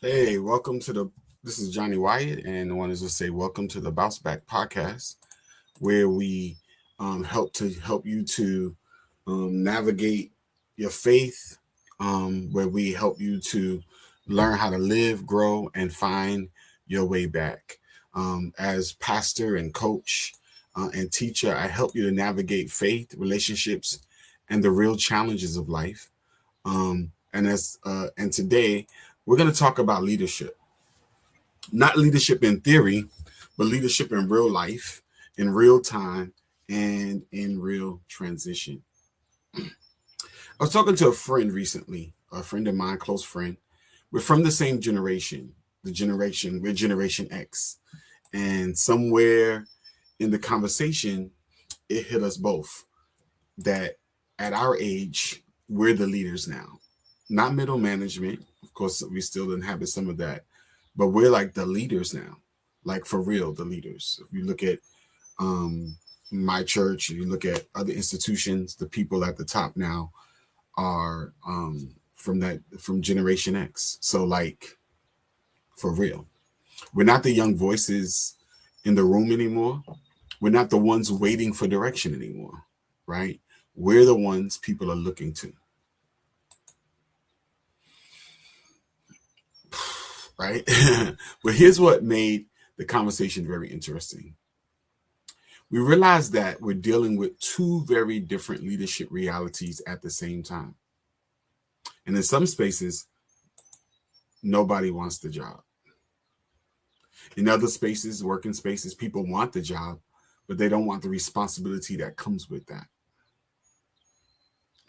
Hey, this is Johnny Wyatt, and I wanted to say welcome to the BounceBack Podcast, where we help you to navigate your faith, where we help you to learn how to live, grow, and find your way back. As pastor and coach and teacher, I help you to navigate faith, relationships, and the real challenges of life. And today, we're going to talk about leadership. Not leadership in theory, but leadership in real life, in real time, and in real transition. I was talking to a friend recently, a friend of mine, close friend. We're from the same generation, we're Generation X. And somewhere in the conversation, it hit us both that at our age, we're the leaders now. Not middle management. Of course, we still inhabit some of that, but we're like the leaders now, like for real, the leaders. If you look at my church, you look at other institutions, the people at the top now are from Generation X. So like, for real, we're not the young voices in the room anymore. We're not the ones waiting for direction anymore, right? We're the ones people are looking to. Right? But here's what made the conversation very interesting. We realized that we're dealing with two very different leadership realities at the same time. And in some spaces, nobody wants the job. In other spaces, working spaces, people want the job, but they don't want the responsibility that comes with that.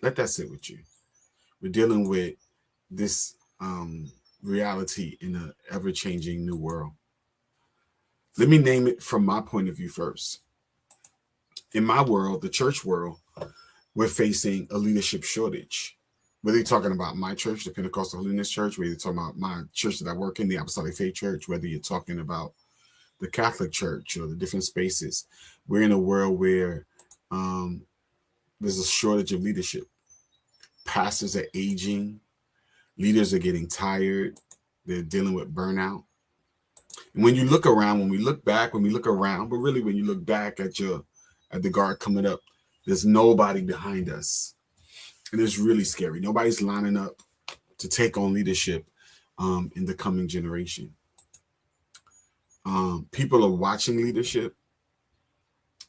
Let that sit with you. We're dealing with this reality in an ever-changing new world. Let me name it from my point of view first. In my world, the church world, we're facing a leadership shortage. Whether you're talking about my church, the Pentecostal Holiness Church, whether you're talking about my church that I work in, the Apostolic Faith Church, whether you're talking about the Catholic Church or the different spaces, we're in a world where there's a shortage of leadership. Pastors are aging. Leaders are getting tired. They're dealing with burnout. And when you look around, when we look around, but really when you look back at the guard coming up, there's nobody behind us. And it's really scary. Nobody's lining up to take on leadership in the coming generation. People are watching leadership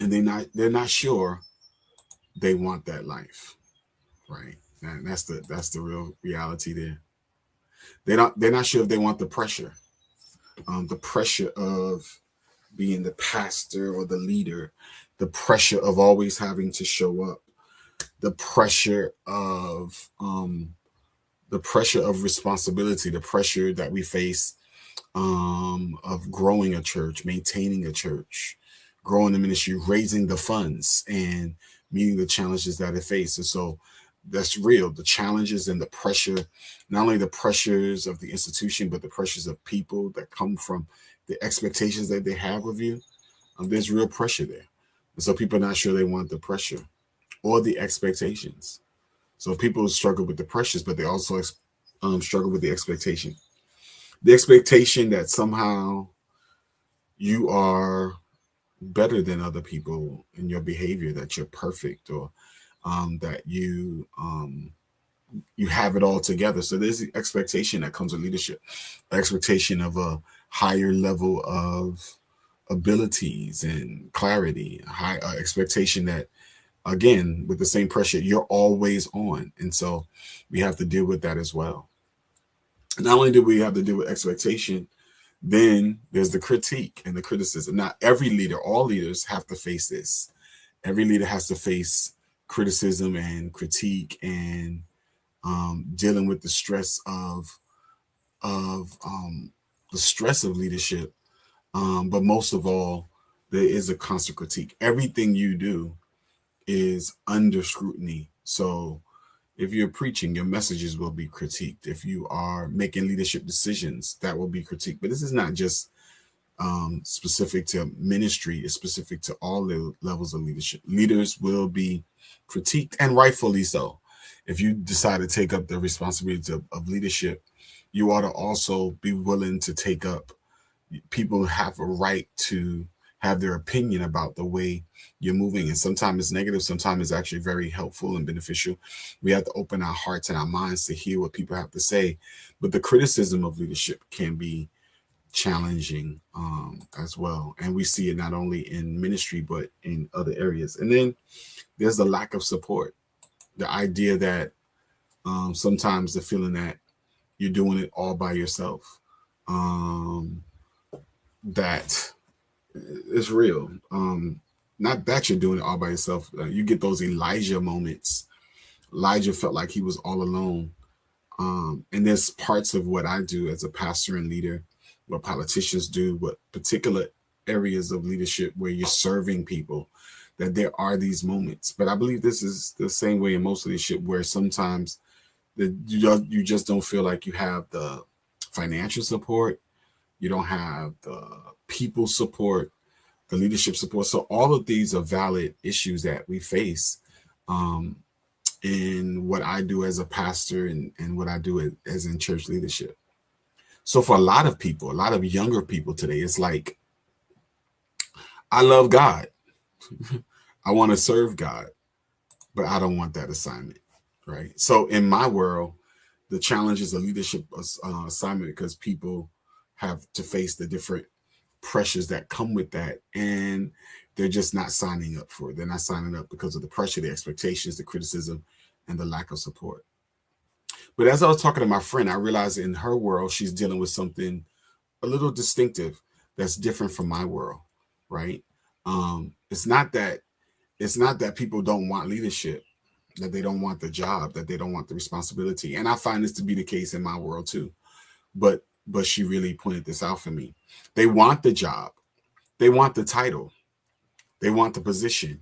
and they're not sure they want that life. Right. And that's the real reality there. They're not sure if they want the pressure of being the pastor or the leader, the pressure of always having to show up, the pressure of responsibility, the pressure that we face of growing a church, maintaining a church, growing the ministry, raising the funds, and meeting the challenges that it faces. And so that's real. The challenges and the pressure, not only the pressures of the institution, but the pressures of people that come from the expectations that they have of you. There's real pressure there. And so people are not sure they want the pressure or the expectations. So people struggle with the pressures, but they also struggle with the expectation. The expectation that somehow you are better than other people in your behavior, that you're perfect, or that you have it all together. So there's the expectation that comes with leadership, the expectation of a higher level of abilities and clarity, high expectation that, again, with the same pressure, you're always on. And so we have to deal with that as well. Not only do we have to deal with expectation, then there's the critique and the criticism. Now, every leader, all leaders have to face this. Every leader has to face criticism and critique and dealing with the stress of leadership. But most of all, there is a constant critique. Everything you do is under scrutiny. So if you're preaching, your messages will be critiqued. If you are making leadership decisions, that will be critiqued. But this is not just specific to ministry, it's specific to all the levels of leadership. Leaders will be critiqued, and rightfully so. If you decide to take up the responsibility of leadership, you ought to also be willing to take up. People have a right to have their opinion about the way you're moving. And sometimes it's negative, sometimes it's actually very helpful and beneficial. We have to open our hearts and our minds to hear what people have to say. But the criticism of leadership can be challenging as well. And we see it not only in ministry, but in other areas. And then there's the lack of support. The idea that sometimes the feeling that you're doing it all by yourself, that is real. Not that you're doing it all by yourself. You get those Elijah moments. Elijah felt like he was all alone. And there's parts of what I do as a pastor and leader, what politicians do, what particular areas of leadership where you're serving people, that there are these moments. But I believe this is the same way in most leadership, where sometimes you just don't feel like you have the financial support, you don't have the people support, the leadership support. So all of these are valid issues that we face in what I do as a pastor and what I do as in church leadership. So for a lot of people, a lot of younger people today, it's like, I love God. I want to serve God, but I don't want that assignment, right? So in my world, the challenge is a leadership assignment, because people have to face the different pressures that come with that, and they're just not signing up for it. They're not signing up because of the pressure, the expectations, the criticism, and the lack of support. But as I was talking to my friend, I realized in her world, she's dealing with something a little distinctive that's different from my world, right? It's not that people don't want leadership, that they don't want the job, that they don't want the responsibility. And I find this to be the case in my world too. But she really pointed this out for me. They want the job. They want the title. They want the position.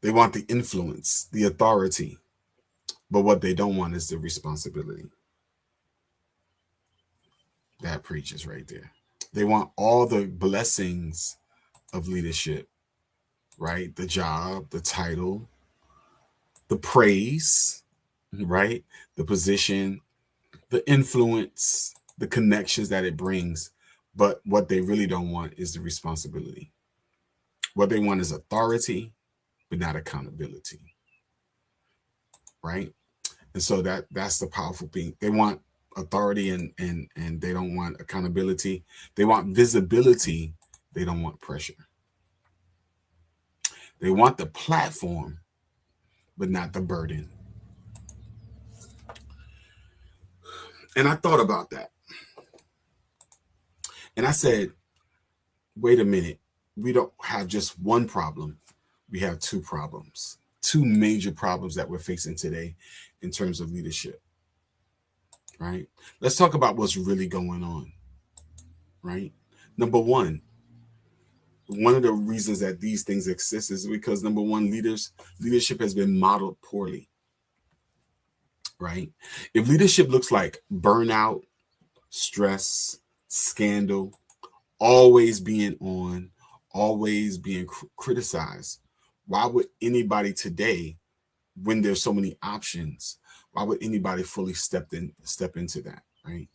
They want the influence, the authority. But what they don't want is the responsibility. That preaches right there. They want all the blessings of leadership, right? The job, the title, the praise, right? The position, the influence, the connections that it brings. But what they really don't want is the responsibility. What they want is authority, but not accountability, right? And so that's the powerful thing. They want authority and they don't want accountability. They want visibility. They don't want pressure. They want the platform, but not the burden. And I thought about that. And I said, wait a minute. We don't have just one problem. We have two problems, two major problems that we're facing today in terms of leadership, right? Let's talk about what's really going on, right? Number one of the reasons that these things exist is because, number one, leadership has been modeled poorly, right? If leadership looks like burnout, stress, scandal, always being on, always being criticized, why would anybody today, when there's so many options, why would anybody fully step into that, right?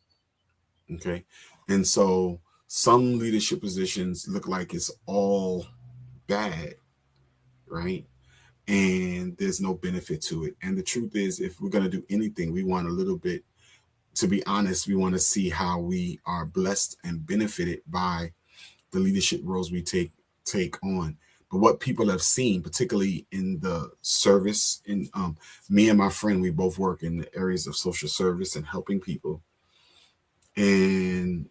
Okay. And so some leadership positions look like it's all bad, right? And there's no benefit to it. And the truth is, if we're going to do anything, we want a little bit, to be honest, we want to see how we are blessed and benefited by the leadership roles we take on. But what people have seen, particularly in the service, in me and my friend, we both work in the areas of social service and helping people. And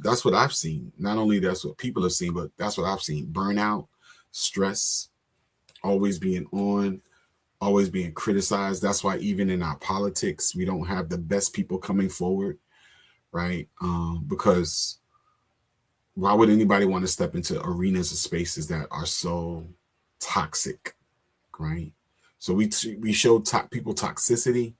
that's what I've seen. Not only that's what people have seen, but that's what I've seen. Burnout, stress, always being on, always being criticized. That's why even in our politics, we don't have the best people coming forward, right? Because why would anybody want to step into arenas or spaces that are so toxic, right? So we show people toxicity.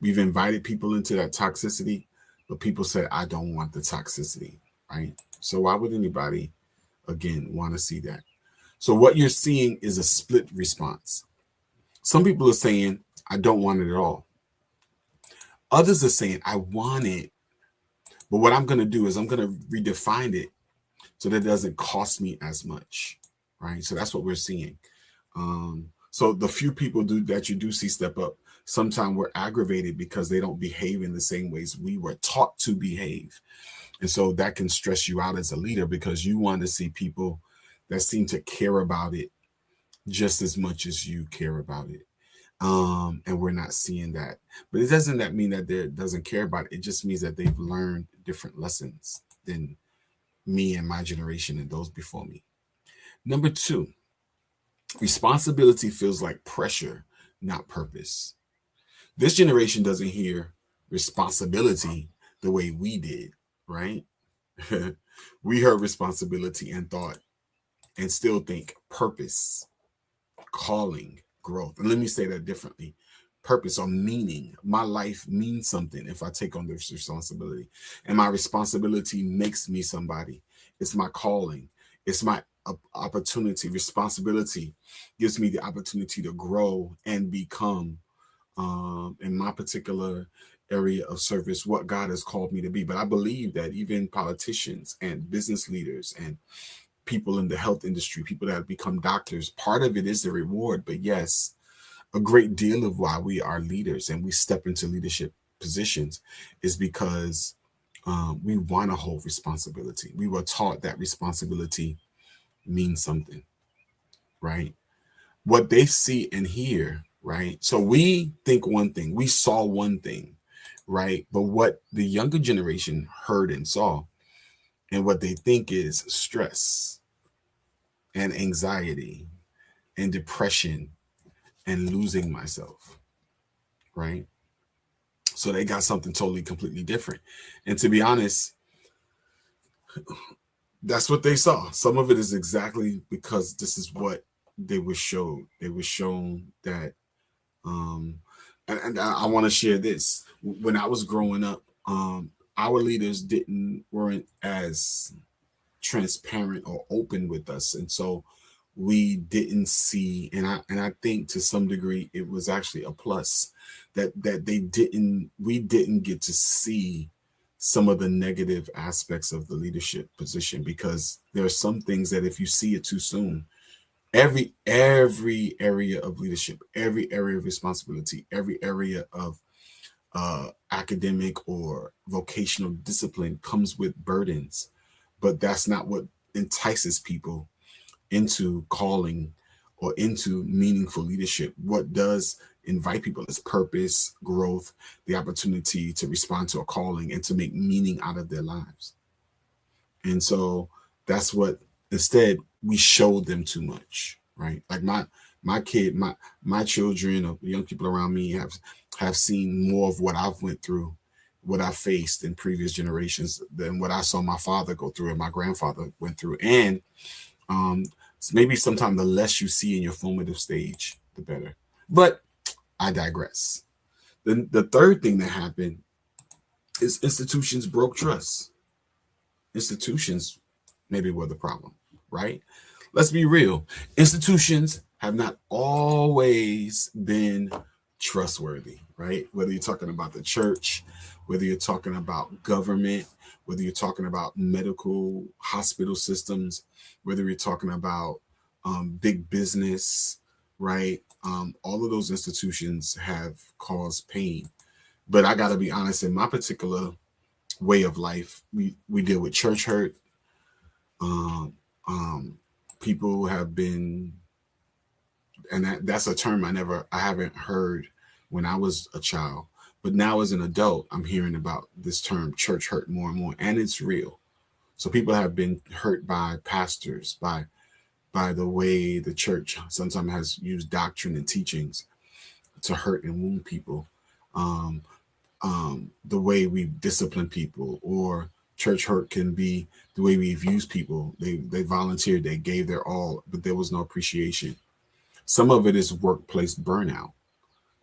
We've invited people into that toxicity, but people say, I don't want the toxicity, right? So why would anybody, again, want to see that? So what you're seeing is a split response. Some people are saying, I don't want it at all. Others are saying, I want it, but what I'm going to do is I'm going to redefine it so that it doesn't cost me as much, right? So that's what we're seeing. So the few people that you do see step up, sometimes we're aggravated because they don't behave in the same ways we were taught to behave. And so that can stress you out as a leader because you want to see people that seem to care about it just as much as you care about it. And we're not seeing that. But it doesn't that mean that they doesn't care about it. It just means that they've learned different lessons than me and my generation and those before me. Number 2, responsibility feels like pressure, not purpose. This generation doesn't hear responsibility the way we did, right? We heard responsibility and thought and still think purpose, calling, growth. And let me say that differently. Purpose or meaning. My life means something if I take on this responsibility. And my responsibility makes me somebody. It's my calling. It's my opportunity. Responsibility gives me the opportunity to grow and become, in my particular area of service, what God has called me to be. But I believe that even politicians and business leaders and people in the health industry, people that have become doctors, part of it is the reward. But yes, a great deal of why we are leaders and we step into leadership positions is because we want to hold responsibility. We were taught that responsibility means something, right? What they see and hear, right? So we think one thing, we saw one thing, right? But what the younger generation heard and saw and what they think is stress and anxiety and depression and losing myself, right? So they got something totally, completely different. And to be honest, that's what they saw. Some of it is exactly because this is what they were showed. They were shown that, and I want to share this. When I was growing up, our leaders weren't as transparent or open with us, and so we didn't see. And I think to some degree it was actually a plus that we didn't get to see some of the negative aspects of the leadership position, because there are some things that if you see it too soon, every area of leadership, every area of responsibility, every area of academic or vocational discipline comes with burdens, but that's not what entices people into calling or into meaningful leadership. What does invite people is purpose, growth, the opportunity to respond to a calling and to make meaning out of their lives. And so that's what, instead, we showed them too much, right? Like my children or young people around me have seen more of what I've went through, what I faced in previous generations than what I saw my father go through and my grandfather went through. And maybe sometimes the less you see in your formative stage, the better. But I digress. Then the third thing that happened is institutions broke trust. Institutions maybe were the problem, right? Let's be real. Institutions have not always been trustworthy, right? Whether you're talking about the church, whether you're talking about government, whether you're talking about medical hospital systems, whether you're talking about big business, right? All of those institutions have caused pain. But I got to be honest, in my particular way of life, we deal with church hurt, Um, People have been, and that's a term I haven't heard when I was a child, but now as an adult, I'm hearing about this term church hurt more and more, and it's real. So people have been hurt by pastors, by the way the church sometimes has used doctrine and teachings to hurt and wound people. Um, the way we discipline people, or church hurt can be the way we've used people. They volunteered, they gave their all, but there was no appreciation. Some of it is workplace burnout.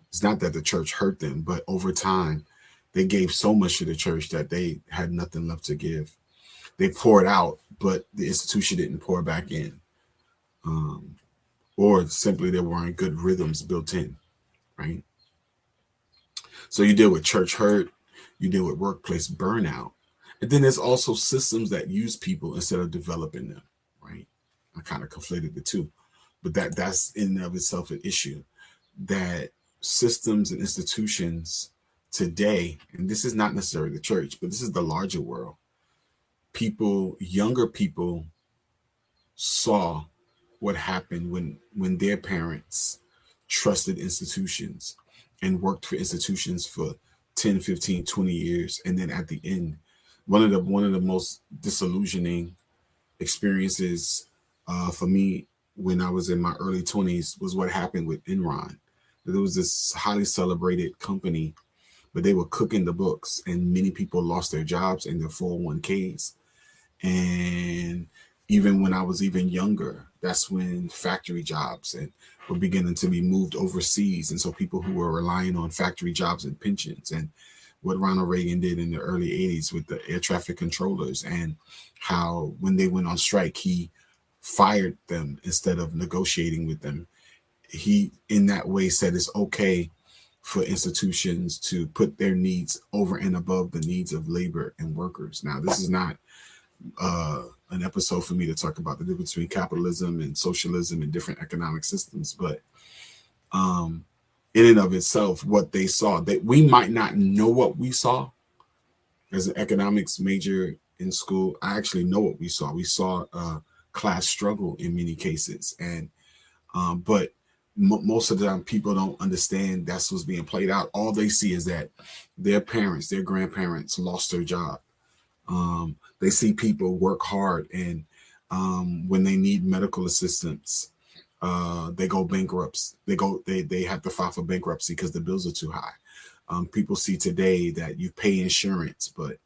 It's not that the church hurt them, but over time, they gave so much to the church that they had nothing left to give. They poured out, but the institution didn't pour back in. Um, or simply there weren't good rhythms built in, right? So you deal with church hurt, you deal with workplace burnout. And then there's also systems that use people instead of developing them, right? I kind of conflated the two, but that's in and of itself an issue. That systems and institutions today, and this is not necessarily the church, but this is the larger world. Younger people saw what happened when their parents trusted institutions and worked for institutions for 10, 15, 20 years. And then at the end, one of the most disillusioning experiences for me when I was in my early 20s was what happened with Enron. There was this highly celebrated company, but they were cooking the books, and many people lost their jobs and their 401ks. And even when I was even younger, that's when factory jobs and were beginning to be moved overseas. And so people who were relying on factory jobs and pensions, and what Ronald Reagan did in the early 80s with the air traffic controllers, and how when they went on strike, he fired them instead of negotiating with them. He, in that way, said it's okay for institutions to put their needs over and above the needs of labor and workers. Now, this is not an episode for me to talk about the difference between capitalism and socialism and different economic systems, but in and of itself, what they saw, that we might not know what we saw. As an economics major in school, I actually know what we saw. We saw class struggle in many cases, and but most of the time people don't understand that's what's being played out. All they see is that their parents, their grandparents lost their job. They see people work hard, and when they need medical assistance, they go bankrupt. They have to file for bankruptcy because the bills are too high. People see today that you pay insurance, but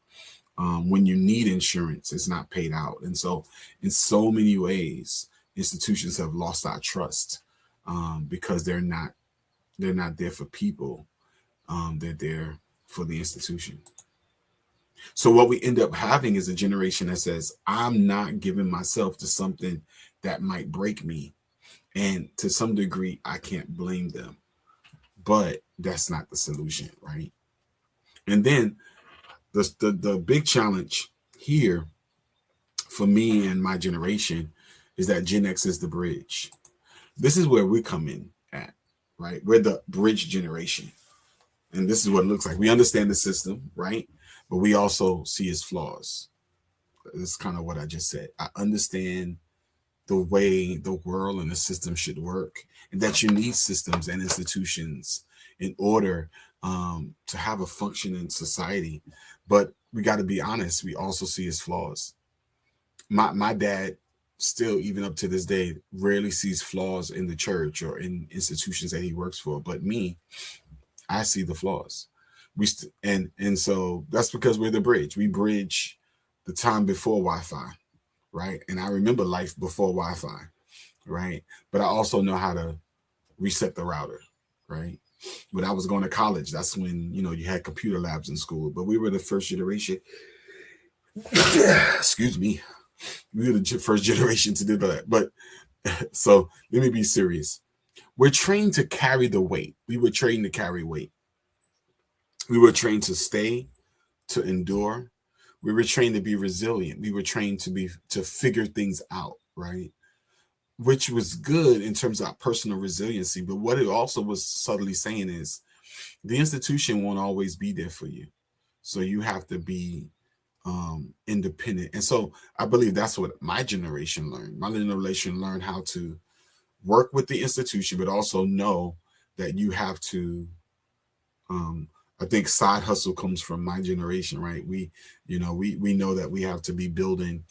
when you need insurance, it's not paid out. And so in so many ways, institutions have lost our trust because they're not there for people. They're there for the institution. So what we end up having is a generation that says, I'm not giving myself to something that might break me. And to some degree, I can't blame them. But that's not the solution, right? And then the big challenge here for me and my generation is that Gen X is the bridge. This is where we come in at, right? We're the bridge generation. And this is what it looks like. We understand the system, right? But we also see its flaws. That's kind of what I just said. I understand the way the world and the system should work, and that you need systems and institutions in order to have a functioning society. But we got to be honest, we also see its flaws. My dad still, even up to this day, rarely sees flaws in the church or in institutions that he works for. But me, I see the flaws. And so that's because we're the bridge. We bridge the time before Wi-Fi, right? And I remember life before Wi-Fi, right? But I also know how to reset the router, right? When I was going to college, that's when, you had computer labs in school, but we were the first generation. Excuse me. We were the first generation to do that. But so let me be serious. We're trained to carry the weight. We were trained to carry weight. We were trained to stay, to endure. We were trained to be resilient. We were trained to figure things out, right? Which was good in terms of our personal resiliency. But what it also was subtly saying is the institution won't always be there for you. So you have to be independent. And so I believe that's what my generation learned. My generation learned how to work with the institution, but also know that you have to, I think side hustle comes from my generation, right? We know that we have to be building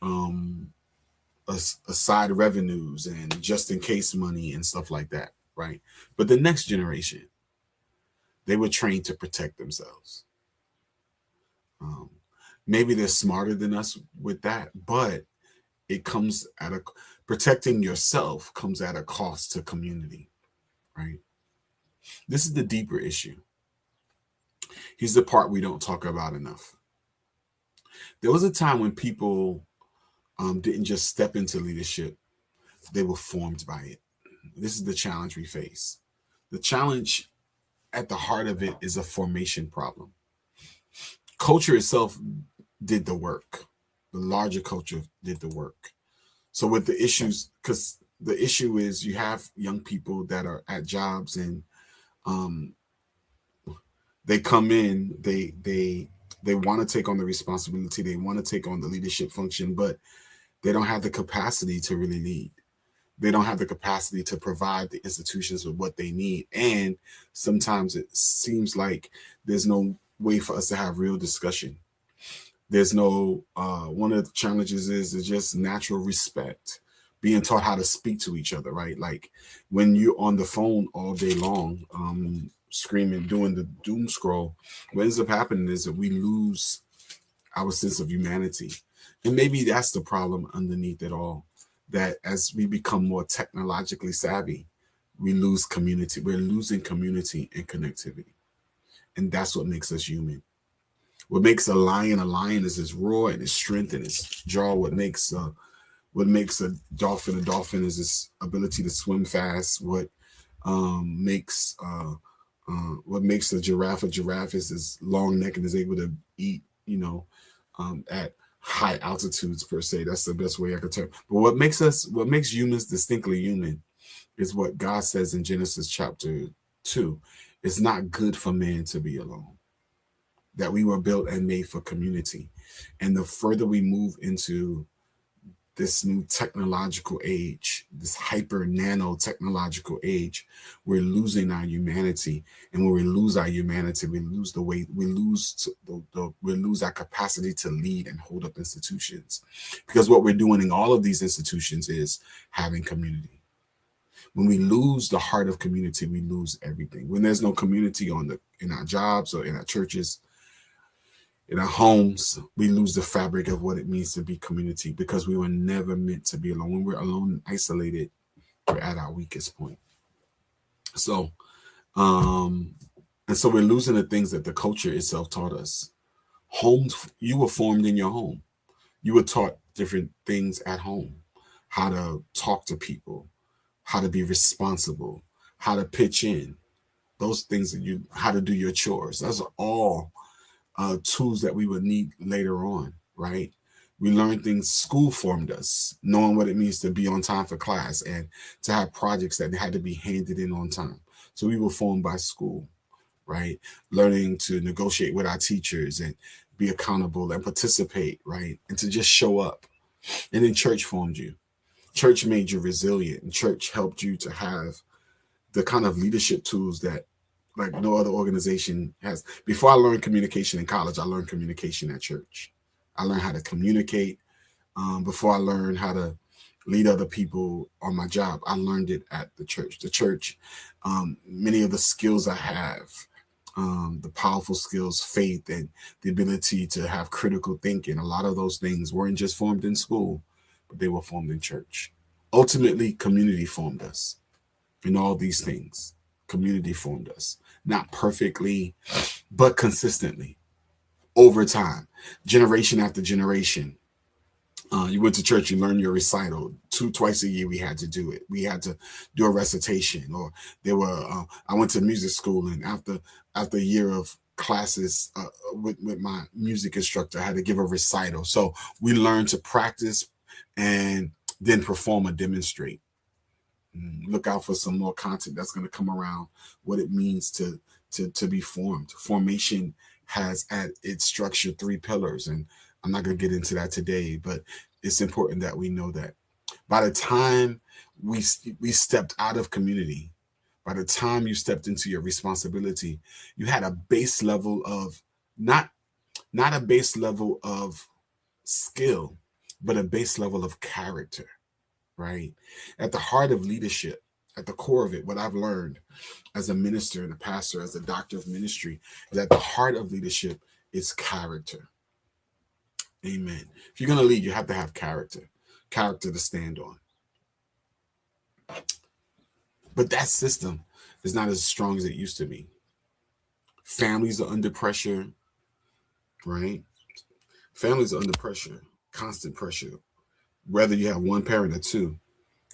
a side revenues and just in case money and stuff like that, right? But the next generation, they were trained to protect themselves. Maybe they're smarter than us with that, but it comes at a protecting yourself comes at a cost to community, right? This is the deeper issue. Here's the part we don't talk about enough. There was a time when people didn't just step into leadership, they were formed by it. This is the challenge we face. The challenge at the heart of it is a formation problem. Culture itself did the work. The larger culture did the work. So with the issues, because the issue is you have young people that are at jobs and they come in, they want to take on the responsibility, they want to take on the leadership function, but they don't have the capacity to really lead. They don't have the capacity to provide the institutions with what they need. And sometimes it seems like there's no way for us to have real discussion. There's no, one of the challenges is just natural respect, being taught how to speak to each other, right? Like when you're on the phone all day long, screaming, doing the doom scroll, what ends up happening is that we lose our sense of humanity. And maybe that's the problem underneath it all, that as we become more technologically savvy, we lose community. We're losing community and connectivity. And that's what makes us human. What makes a lion is his roar and his strength and his jaw. What makes a dolphin is his ability to swim fast. What makes a giraffe is his long neck and is able to eat, at high altitudes per se. That's the best way I could tell. But what makes humans distinctly human is what God says in Genesis chapter 2. It's not good for man to be alone. That we were built and made for community. And the further we move into this new technological age, this hyper nano technological age, we're losing our humanity. And when we lose our humanity, we lose the way we lose our capacity to lead and hold up institutions. Because what we're doing in all of these institutions is having community. When we lose the heart of community, we lose everything. When there's no community in our jobs or in our churches, in our homes, we lose the fabric of what it means to be community, because we were never meant to be alone. When we're alone and isolated, we're at our weakest point. So, and so we're losing the things that the culture itself taught us. Homes, you were formed in your home. You were taught different things at home, how to talk to people, how to be responsible, how to pitch in, those things how to do your chores. Those are all tools that we would need later on, right? We learned things, school formed us, knowing what it means to be on time for class and to have projects that had to be handed in on time. So we were formed by school, right? Learning to negotiate with our teachers and be accountable and participate, right? And to just show up. And then church formed you. Church made you resilient, and church helped you to have the kind of leadership tools that like no other organization has. Before I learned communication in college, I learned communication at church. I learned how to communicate. Before I learned how to lead other people on my job, I learned it at the church. The church, many of the skills I have, the powerful skills, faith, and the ability to have critical thinking, a lot of those things weren't just formed in school, but they were formed in church. Ultimately, community formed us in all these things. Community formed us, not perfectly, but consistently over time, generation after generation. You went to church, you learned your recital. Twice a year we had to do it. We had to do a recitation, or I went to music school, and after a year of classes with my music instructor, I had to give a recital. So we learned to practice and then perform or demonstrate. Look out for some more content that's going to come around what it means to be formed. Formation has at its structure 3 pillars. And I'm not going to get into that today, but it's important that we know that by the time we stepped out of community, by the time you stepped into your responsibility, you had a base level of not not a base level of skill, but a base level of character, right? At the heart of leadership, at the core of it, what I've learned as a minister and a pastor, as a doctor of ministry, is at the heart of leadership is character. Amen. If you're going to lead, you have to have character to stand on. But that system is not as strong as it used to be. Families are under pressure, right? Families are under pressure, constant pressure. Whether you have one parent or two,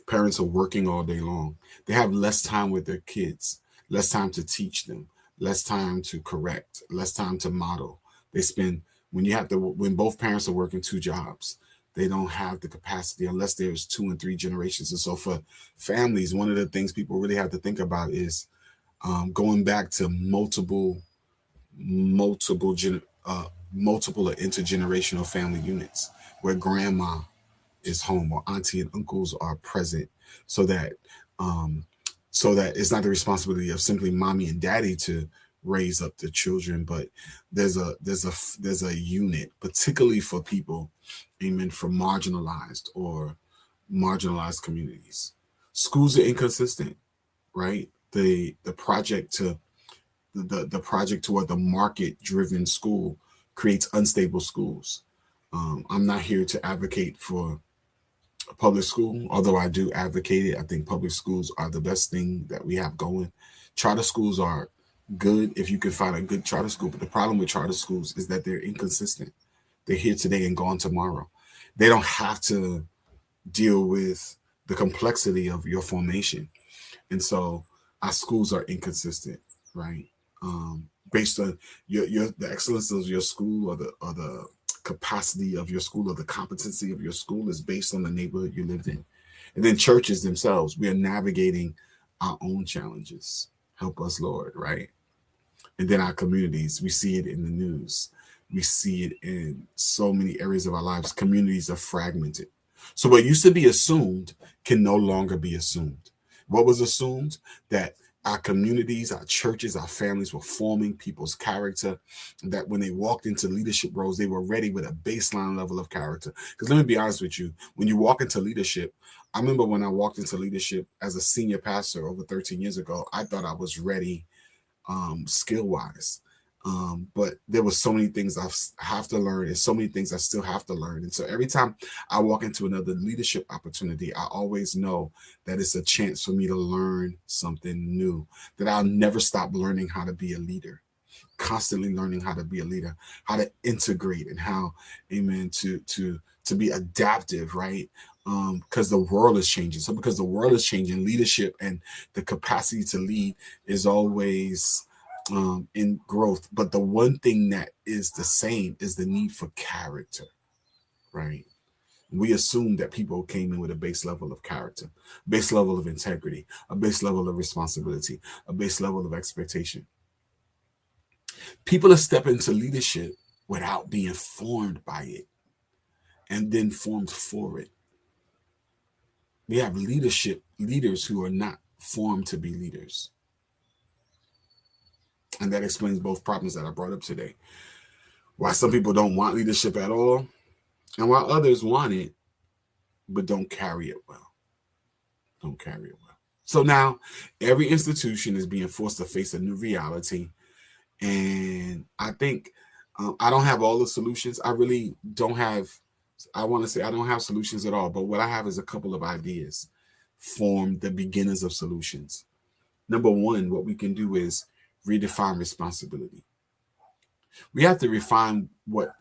parents are working all day long. They have less time with their kids, less time to teach them, less time to correct, less time to model. They spend when both parents are working 2 jobs, they don't have the capacity unless there's 2 and 3 generations. And so for families, one of the things people really have to think about is going back to multiple or intergenerational family units where grandma is home or auntie and uncles are present, so that it's not the responsibility of simply mommy and daddy to raise up the children, but there's a unit, particularly for people, amen, from marginalized communities. Schools are inconsistent, right? The project toward the market-driven school creates unstable schools. I'm not here to advocate for public school, although I do advocate it. I think public schools are the best thing that we have going. Charter schools are good if you can find a good charter school, but the problem with charter schools is that they're inconsistent. They're here today and gone tomorrow. They don't have to deal with the complexity of your formation. And so our schools are inconsistent, right? Based on the excellence of your school, or the capacity of your school, or the competency of your school is based on the neighborhood you lived in. And then churches themselves, we are navigating our own challenges. Help us, Lord, right? And then our communities, we see it in the news. We see it in so many areas of our lives. Communities are fragmented. So what used to be assumed can no longer be assumed. What was assumed? That our communities, our churches, our families were forming people's character, that when they walked into leadership roles, they were ready with a baseline level of character. Because let me be honest with you, when you walk into leadership, I remember when I walked into leadership as a senior pastor over 13 years ago, I thought I was ready skill-wise. But there were so many things I have to learn, and so many things I still have to learn. And so every time I walk into another leadership opportunity, I always know that it's a chance for me to learn something new, that I'll never stop learning how to be a leader, constantly learning how to be a leader, how to integrate, and how, amen, to be adaptive, right? Because the world is changing. So because the world is changing, leadership and the capacity to lead is always in growth. But the one thing that is the same is the need for character, right? We assume that people came in with a base level of character, base level of integrity, a base level of responsibility, a base level of expectation. People are stepping into leadership without being formed by it and then formed for it. We have leaders who are not formed to be leaders. And that explains both problems that I brought up today. Why some people don't want leadership at all, and why others want it, but don't carry it well. Don't carry it well. So now every institution is being forced to face a new reality. And I think I don't have all the solutions. I really don't have, I want to say I don't have solutions at all. But what I have is a couple of ideas from the beginners of solutions. Number one, what we can do is redefine responsibility. We have to refine what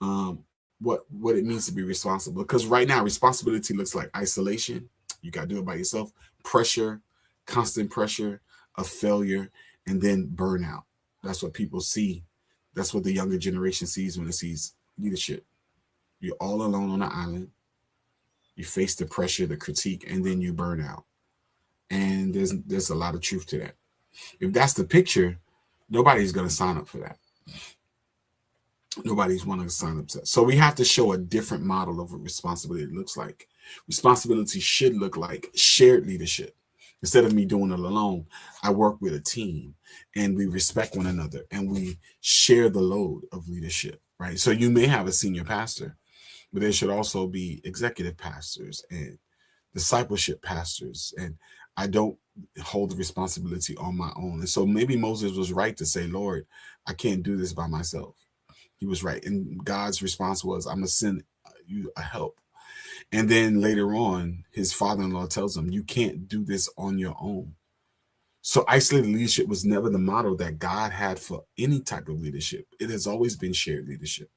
it means to be responsible. Because right now, responsibility looks like isolation. You got to do it by yourself. Pressure, constant pressure of failure, and then burnout. That's what people see. That's what the younger generation sees when it sees leadership. You're all alone on an island. You face the pressure, the critique, and then you burn out. And there's a lot of truth to that. If that's the picture, nobody's going to sign up for that. Nobody's wanting to sign up to that. So we have to show a different model of what responsibility looks like. Responsibility should look like shared leadership. Instead of me doing it alone, I work with a team and we respect one another and we share the load of leadership, right? So you may have a senior pastor, but there should also be executive pastors and discipleship pastors. And I don't hold the responsibility on my own. And so maybe Moses was right to say, Lord, I can't do this by myself. He was right. And God's response was, I'm going to send you a help. And then later on, his father-in-law tells him, you can't do this on your own. So isolated leadership was never the model that God had for any type of leadership. It has always been shared leadership.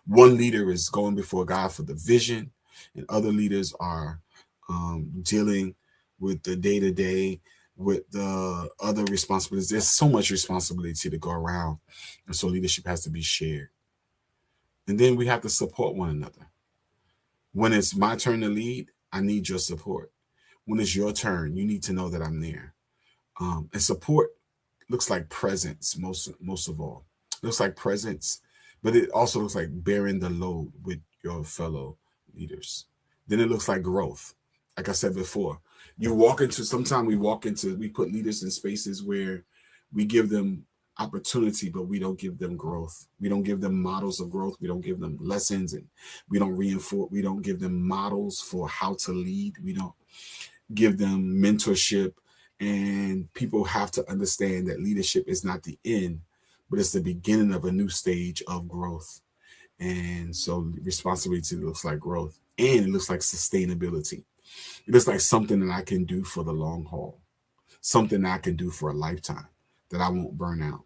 One leader is going before God for the vision, and other leaders are dealing with the day-to-day, with the other responsibilities. There's so much responsibility to go around. And so leadership has to be shared. And then we have to support one another. When it's my turn to lead, I need your support. When it's your turn, you need to know that I'm there. And support looks like presence most of all. It looks like presence, but it also looks like bearing the load with your fellow leaders. Then it looks like growth. Like I said before, we put leaders in spaces where we give them opportunity, but we don't give them growth. We don't give them models of growth. We don't give them lessons, and we don't give them models for how to lead. We don't give them mentorship. And people have to understand that leadership is not the end, but it's the beginning of a new stage of growth. And so responsibility looks like growth, and it looks like sustainability. It looks like something that I can do for the long haul, something that I can do for a lifetime, that I won't burn out.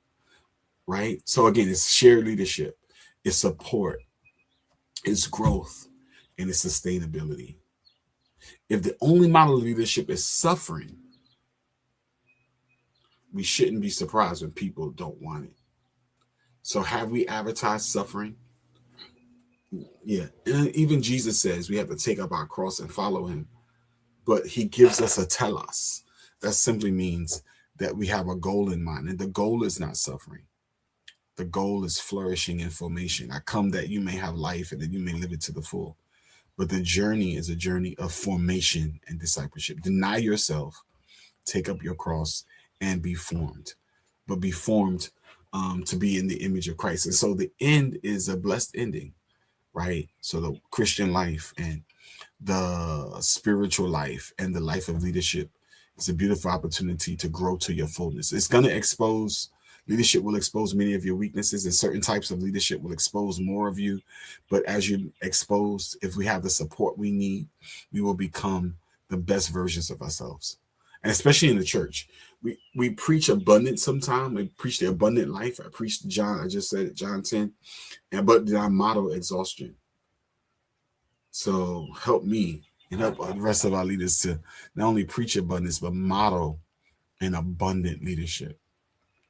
Right? So again, it's shared leadership, it's support, it's growth, and it's sustainability. If the only model of leadership is suffering, we shouldn't be surprised when people don't want it. So have we advertised suffering? Yeah. And even Jesus says we have to take up our cross and follow him. But he gives us a telos. That simply means that we have a goal in mind. And the goal is not suffering. The goal is flourishing and formation. I come that you may have life and that you may live it to the full. But the journey is a journey of formation and discipleship. Deny yourself, take up your cross, and be formed. But be formed to be in the image of Christ. And so the end is a blessed ending, right? So the Christian life and the spiritual life and the life of leadership is a beautiful opportunity to grow to your fullness. It's going to expose, leadership will expose many of your weaknesses, and certain types of leadership will expose more of you. But as you're exposed, if we have the support we need, we will become the best versions of ourselves. And especially in the church, we preach abundance sometimes. We preach the abundant life. I preached John, I just said it, John 10, but did I model exhaustion? So help me and help the rest of our leaders to not only preach abundance, but model an abundant leadership,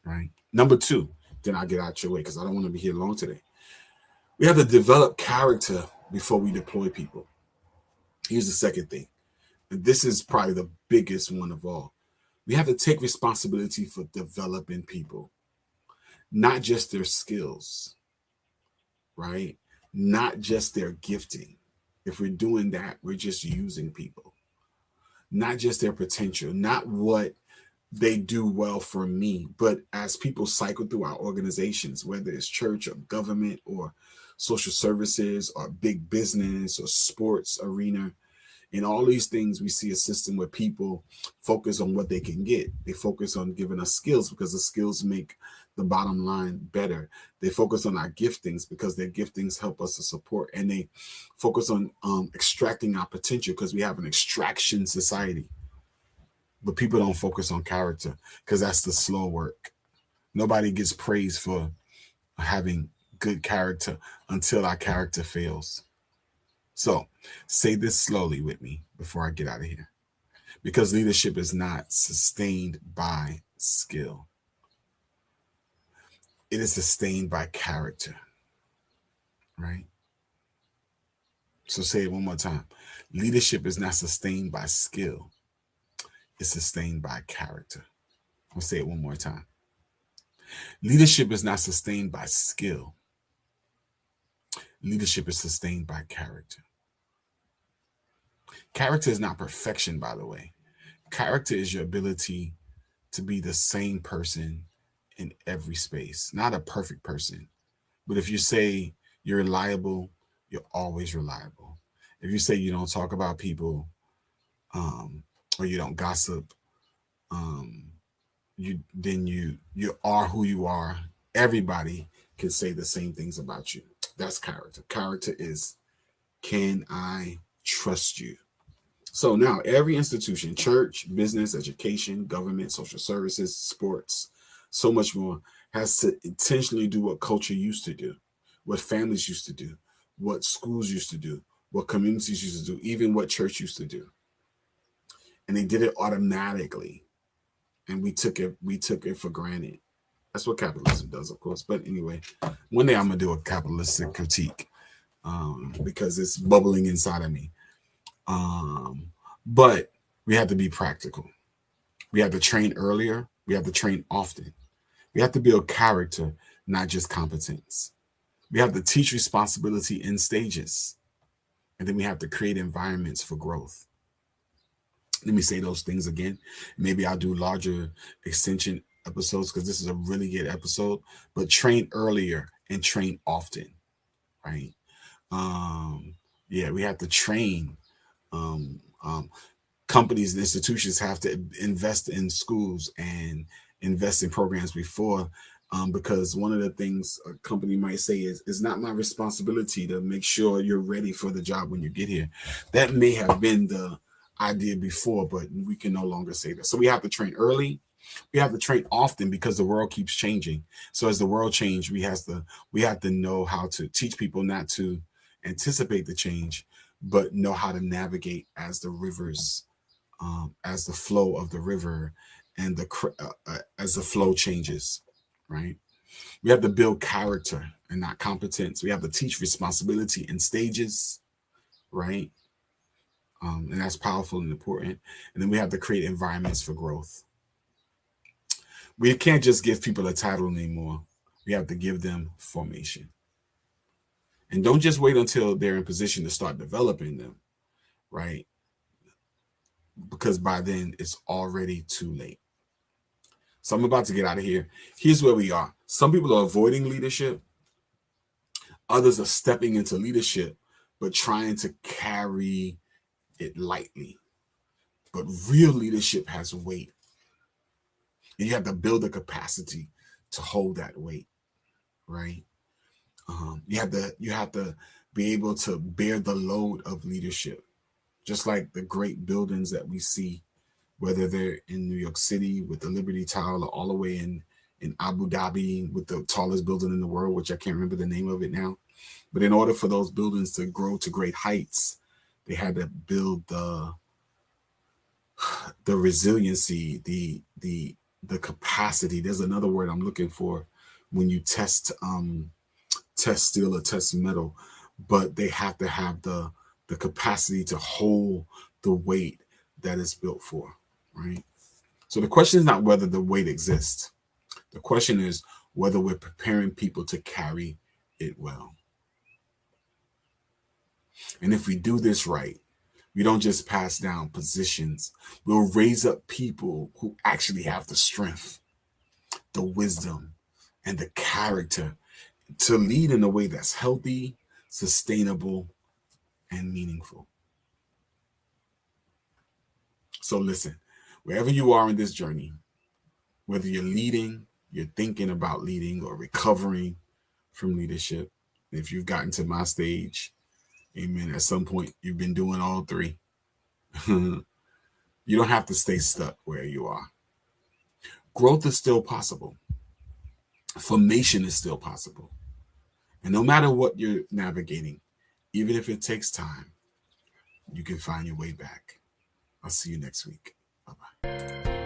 right? Number two, then I'll get out your way because I don't want to be here long today. We have to develop character before we deploy people. Here's the second thing. And this is probably the biggest one of all. We have to take responsibility for developing people, not just their skills, right? Not just their gifting. If we're doing that, we're just using people. Not just their potential, not what they do well for me, but as people cycle through our organizations, whether it's church or government or social services or big business or sports arena, in all these things, we see a system where people focus on what they can get. They focus on giving us skills because the skills make the bottom line better. They focus on our giftings because their giftings help us to support. And they focus on extracting our potential because we have an extraction society. But people don't focus on character because that's the slow work. Nobody gets praised for having good character until our character fails. So say this slowly with me before I get out of here. Because leadership is not sustained by skill. It is sustained by character, right? So say it one more time. Leadership is not sustained by skill. It's sustained by character. I'll say it one more time. Leadership is not sustained by skill. Leadership is sustained by character. Character is not perfection, by the way. Character is your ability to be the same person in every space, not a perfect person. But if you say you're reliable, you're always reliable. If you say you don't talk about people, or you don't gossip, um, you are who you are. Everybody can say the same things about you. That's character. Character is, can I trust you? So now every institution, church, business, education, government, social services, sports, so much more, has to intentionally do what culture used to do, what families used to do, what schools used to do, what communities used to do, even what church used to do. And they did it automatically. And we took it for granted. That's what capitalism does, of course. But anyway, one day I'm gonna do a capitalistic critique, because it's bubbling inside of me. But we have to be practical. We have to train earlier. We have to train often. We have to build character, not just competence. We have to teach responsibility in stages. And then we have to create environments for growth. Let me say those things again. Maybe I'll do larger extension episodes because this is a really good episode. But train earlier and train often, right? Yeah, we have to train. Companies and institutions have to invest in schools and invest in programs before, because one of the things a company might say is, it's not my responsibility to make sure you're ready for the job when you get here. That may have been the idea before, but we can no longer say that. So we have to train early. We have to train often because the world keeps changing. So as the world changes, we have to know how to teach people not to anticipate the change, but know how to navigate as the rivers, as the flow of the river and as the flow changes, right? We have to build character and not competence. We have to teach responsibility in stages, right? And that's powerful and important. And then we have to create environments for growth. We can't just give people a title anymore. We have to give them formation. And don't just wait until they're in position to start developing them, right? Because by then it's already too late. So I'm about to get out of here. Here's where we are. Some people are avoiding leadership. Others are stepping into leadership, but trying to carry it lightly. But real leadership has weight. And you have to build the capacity to hold that weight, right? You have to be able to bear the load of leadership, just like the great buildings that we see, whether they're in New York City with the Liberty Tower, or all the way in Abu Dhabi with the tallest building in the world, which I can't remember the name of it now. But in order for those buildings to grow to great heights, they had to build the resiliency, the capacity. There's another word I'm looking for when you test steel or test metal, but they have to have the capacity to hold the weight that it's built for, right? So the question is not whether the weight exists. The question is whether we're preparing people to carry it well. And if we do this right, we don't just pass down positions. We'll raise up people who actually have the strength, the wisdom, and the character to lead in a way that's healthy, sustainable, and meaningful. So listen, wherever you are in this journey, whether you're leading, you're thinking about leading, or recovering from leadership, if you've gotten to my stage, amen, at some point you've been doing all three. You don't have to stay stuck where you are. Growth is still possible. Formation is still possible. And no matter what you're navigating, even if it takes time, you can find your way back. I'll see you next week. Bye-bye.